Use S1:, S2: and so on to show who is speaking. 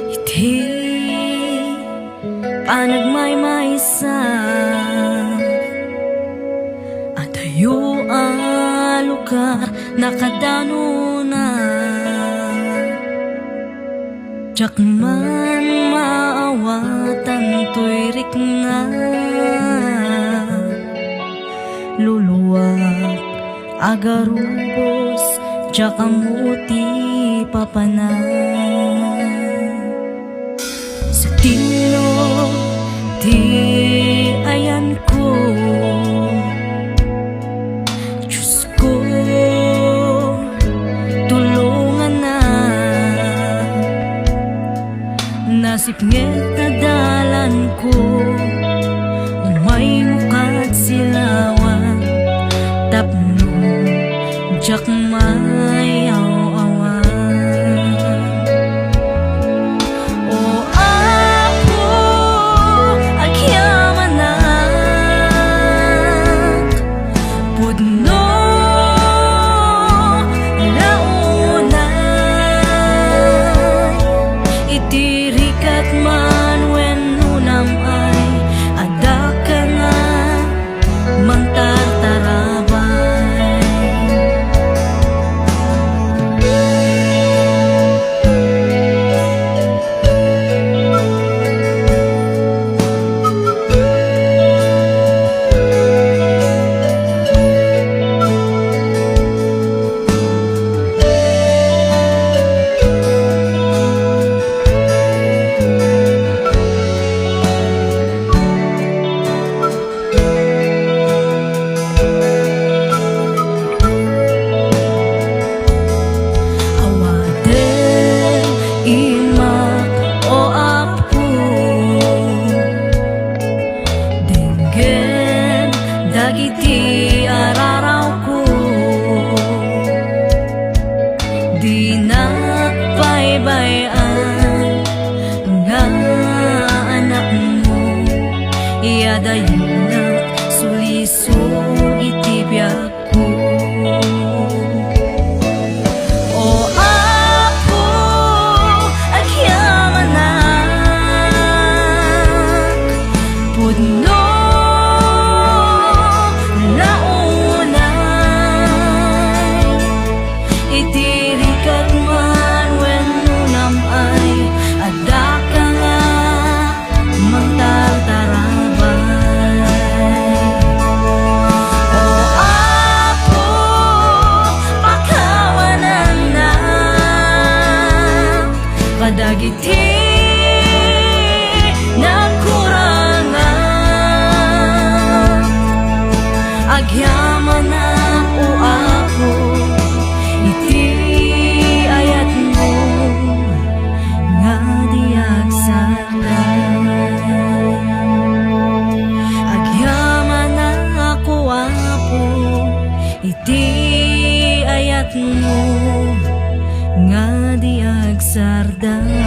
S1: Iti panagmaymaysa at ayo a lugar nakadano na jak man maawatan to'y rikna luluwak agarubos jak amuti papanan sa tilo di ayan ko Diyos ko tulungan na nasipngit na dalan ko umay mukat silawan tapno jak mayaw dagiti araraw ko di na baybayan nga anak mo iyadayon na suliso itibyak ko o ako agyaman na pudno dagiti nakurangan agyaman na o ako iti ayat mo nga diag saktan agyaman na ako ako iti ayat mo nga diag sardan